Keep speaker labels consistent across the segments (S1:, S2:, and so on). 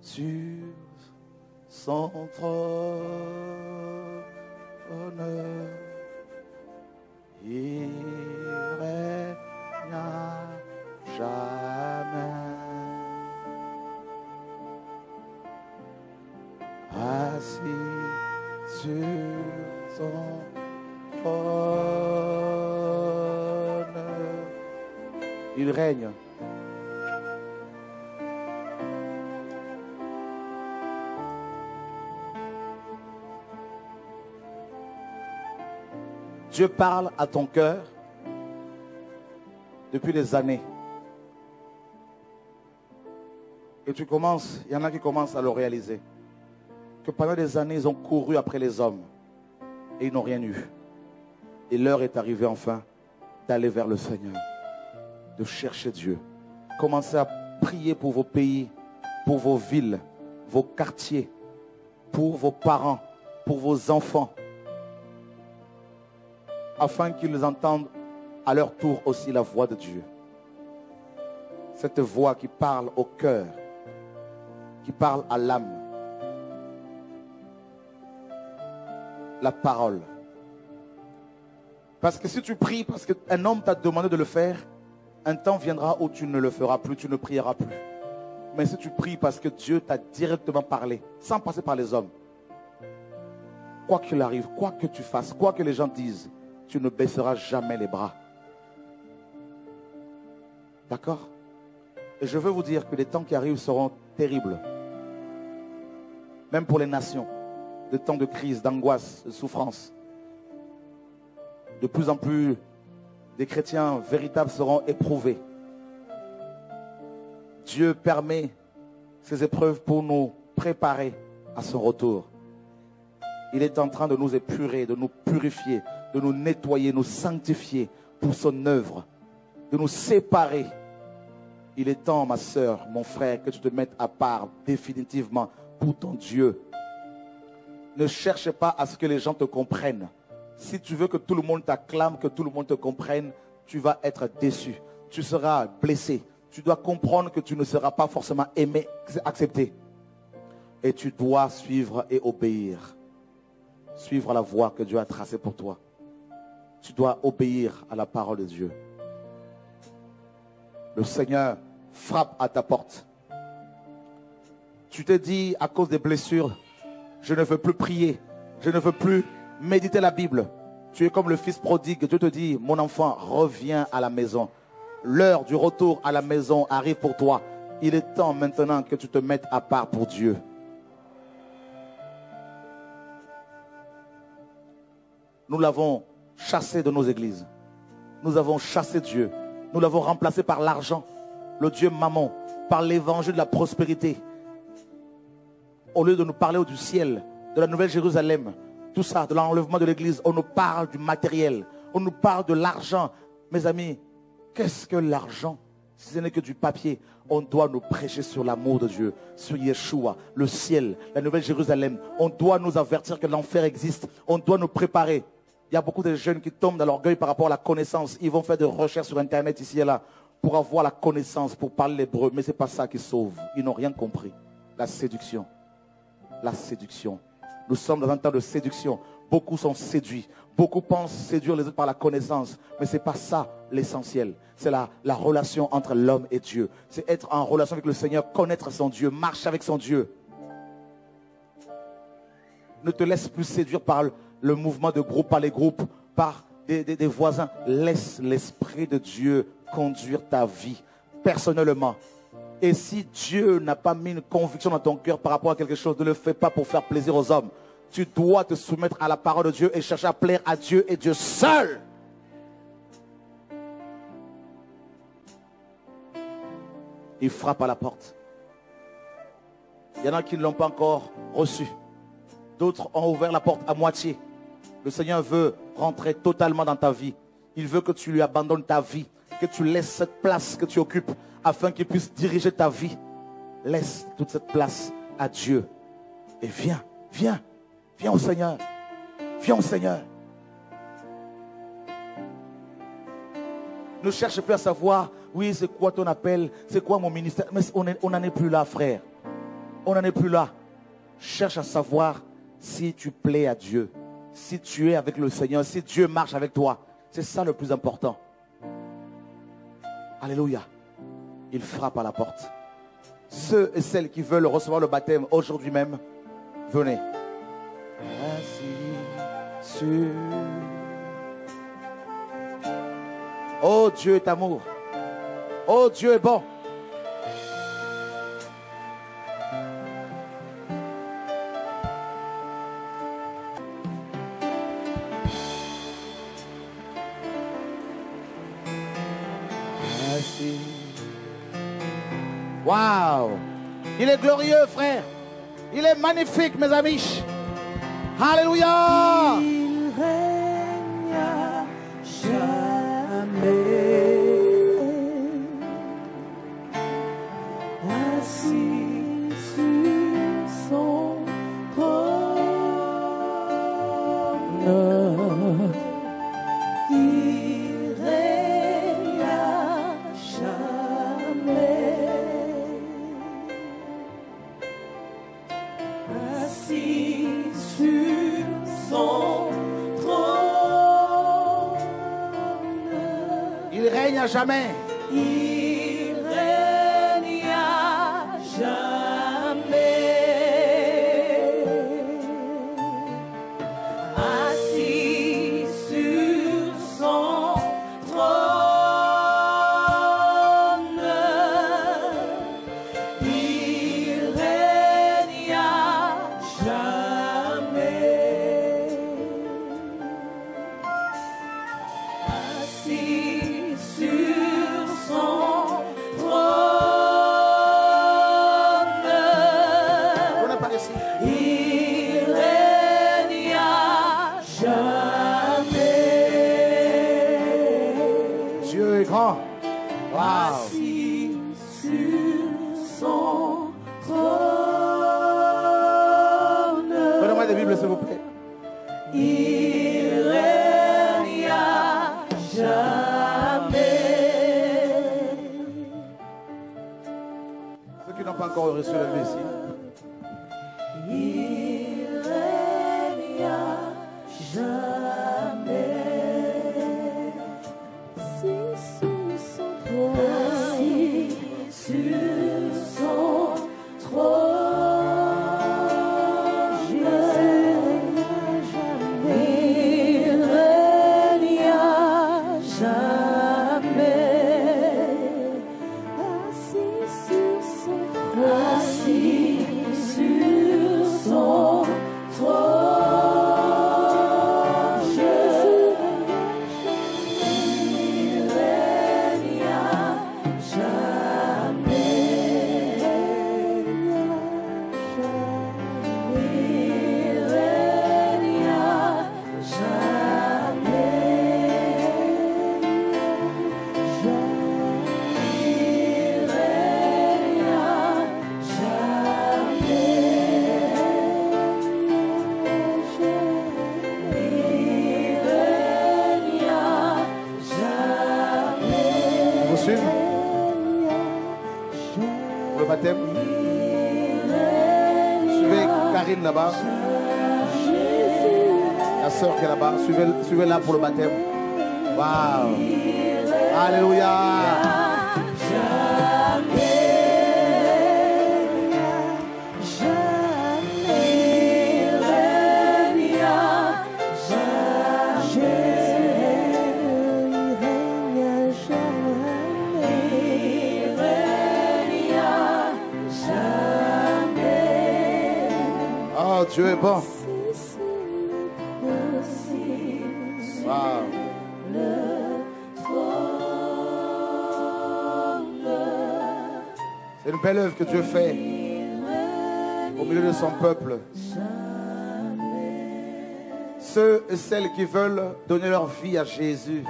S1: sur son trône. Il règne à jamais. Assis sur son trône, il règne. Dieu parle à ton cœur depuis des années. Et tu commences, il y en a qui commencent à le réaliser. Que pendant des années, ils ont couru après les hommes et ils n'ont rien eu. Et l'heure est arrivée enfin d'aller vers le Seigneur, de chercher Dieu. Commencez à prier pour vos pays, pour vos villes, vos quartiers, pour vos parents, pour vos enfants, afin qu'ils entendent à leur tour aussi la voix de Dieu. Cette voix qui parle au cœur, qui parle à l'âme. La parole. Parce que si tu pries parce qu'un homme t'a demandé de le faire, un temps viendra où tu ne le feras plus, tu ne prieras plus. Mais si tu pries parce que Dieu t'a directement parlé, sans passer par les hommes, quoi qu'il arrive, quoi que tu fasses, quoi que les gens disent, tu ne baisseras jamais les bras. D'accord? Et je veux vous dire que les temps qui arrivent seront terribles. Même pour les nations. De temps de crise, d'angoisse, de souffrance. De plus en plus, des chrétiens véritables seront éprouvés. Dieu permet ces épreuves pour nous préparer à son retour. Il est en train de nous épurer, de nous purifier, de nous nettoyer, nous sanctifier pour son œuvre, de nous séparer. Il est temps, ma sœur, mon frère, que tu te mettes à part définitivement pour ton Dieu. Ne cherche pas à ce que les gens te comprennent. Si tu veux que tout le monde t'acclame, que tout le monde te comprenne, tu vas être déçu. Tu seras blessé. Tu dois comprendre que tu ne seras pas forcément aimé, accepté. Et tu dois suivre et obéir. Suivre la voie que Dieu a tracée pour toi. Tu dois obéir à la parole de Dieu. Le Seigneur frappe à ta porte. Tu te dis à cause des blessures, je ne veux plus prier, je ne veux plus méditer la Bible. Tu es comme le fils prodigue. Dieu te dit, mon enfant, reviens à la maison. L'heure du retour à la maison arrive pour toi. Il est temps maintenant que tu te mettes à part pour Dieu. Nous l'avons chassé de nos églises. Nous avons chassé Dieu. Nous l'avons remplacé par l'argent, le Dieu mammon, par l'évangile de la prospérité. Au lieu de nous parler du ciel, de la nouvelle Jérusalem, tout ça, de l'enlèvement de l'église, on nous parle du matériel, on nous parle de l'argent. Mes amis, qu'est-ce que l'argent? Si ce n'est que du papier, on doit nous prêcher sur l'amour de Dieu, sur Yeshua, le ciel, la nouvelle Jérusalem. On doit nous avertir que l'enfer existe. On doit nous préparer. Il y a beaucoup de jeunes qui tombent dans l'orgueil par rapport à la connaissance. Ils vont faire des recherches sur Internet ici et là pour avoir la connaissance, pour parler l'hébreu. Mais ce n'est pas ça qui sauve. Ils n'ont rien compris. La séduction. La séduction. Nous sommes dans un temps de séduction. Beaucoup sont séduits. Beaucoup pensent séduire les autres par la connaissance. Mais ce n'est pas ça l'essentiel. C'est la relation entre l'homme et Dieu. C'est être en relation avec le Seigneur, connaître son Dieu, marcher avec son Dieu. Ne te laisse plus séduire par le mouvement de groupe, par les groupes, par des voisins. Laisse l'Esprit de Dieu conduire ta vie personnellement. Et si Dieu n'a pas mis une conviction dans ton cœur par rapport à quelque chose, ne le fais pas pour faire plaisir aux hommes. Tu dois te soumettre à la parole de Dieu et chercher à plaire à Dieu et Dieu seul. Il frappe à la porte. Il y en a qui ne l'ont pas encore reçu. D'autres ont ouvert la porte à moitié. Le Seigneur veut rentrer totalement dans ta vie. Il veut que tu lui abandonnes ta vie, que tu laisses cette place que tu occupes afin qu'il puisse diriger ta vie. Laisse toute cette place à Dieu. Et viens, viens, viens au Seigneur. Viens au Seigneur. Ne cherche plus à savoir, oui, c'est quoi ton appel, c'est quoi mon ministère. Mais on n'en est plus là, frère. On n'en est plus là. Cherche à savoir si tu plais à Dieu, si tu es avec le Seigneur, si Dieu marche avec toi. C'est ça le plus important. Alléluia. Il frappe à la porte. Ceux et celles qui veulent recevoir le baptême aujourd'hui même, venez. Assis sur... Oh, Dieu est amour. Oh, Dieu est bon. Waouh! Il est glorieux, frère. Il est magnifique, mes amis. Alléluia!
S2: Il règne à jamais. Assis sur son trône. Il règne à jamais. Assis sur son trône.
S1: Il règne à jamais.
S2: Il règne à jamais. Assis sur son trône. Il règne à jamais. Assis sur son trône.
S1: Venez par ici.
S2: Il règne à jamais.
S1: Dieu est grand. Waouh!
S2: Assis sur son trône.
S1: Donnez-moi des Bibles, s'il vous plaît.
S2: Il règne à jamais.
S1: Ceux qui n'ont pas encore reçu la vie ici.
S2: Il règne à jamais. Assis sur son trône. Assis sur son trône. Il règne à jamais. Assis sur son trône. Assis sur son trône. Il règne à jamais. Il règne à
S1: Vous suivez pour le baptême? Suivez Karine là-bas. La sœur qui est là-bas. Suivez-la pour le baptême. Waouh! Alléluia! Oh, Dieu est bon. Waouh! C'est une belle œuvre que Dieu fait au milieu de son peuple. Ceux et celles qui veulent donner leur vie à Jésus,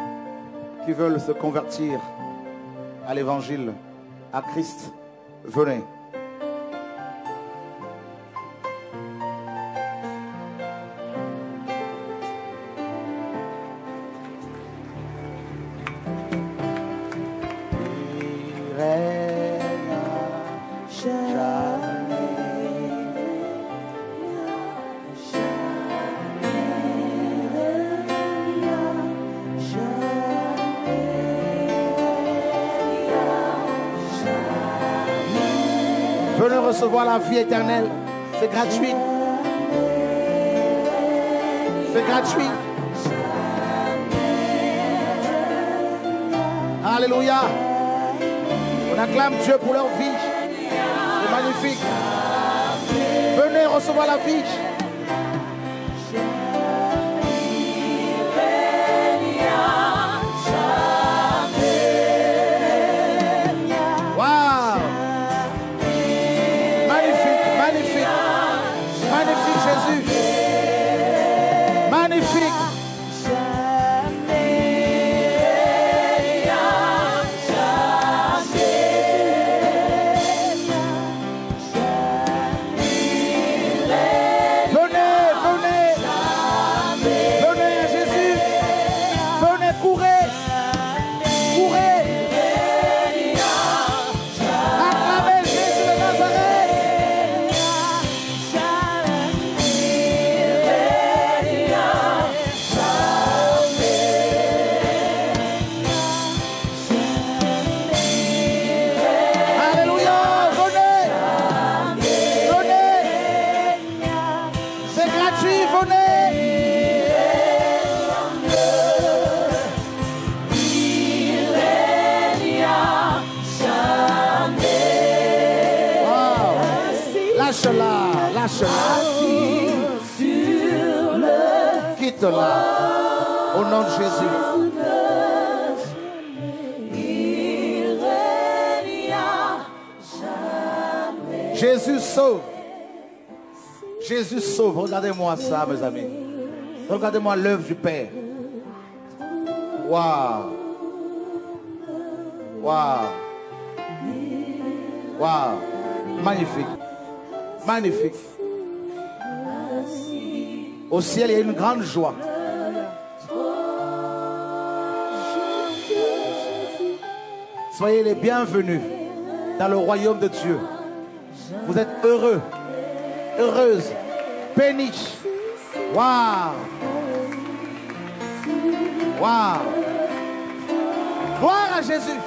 S1: qui veulent se convertir à l'évangile, à Christ, venez. Il règne à jamais. Venez recevoir la vie éternelle. C'est gratuit. C'est gratuit. Alléluia. On acclame Dieu pour leur vie. C'est magnifique. Venez recevoir la vie. Wow. Magnifique, magnifique. Magnifique Jésus. Magnifique. Lâche-la, lâche-la. Quitte-la. Au nom de Jésus. Jésus sauve. Jésus sauve. Regardez-moi ça, mes amis. Regardez-moi l'œuvre du Père. Waouh. Waouh. Waouh. Magnifique. Magnifique. Au ciel, il y a une grande joie. Soyez les bienvenus dans le royaume de Dieu. Vous êtes heureux, heureuses, bénis. Waouh! Waouh! Gloire à Jésus.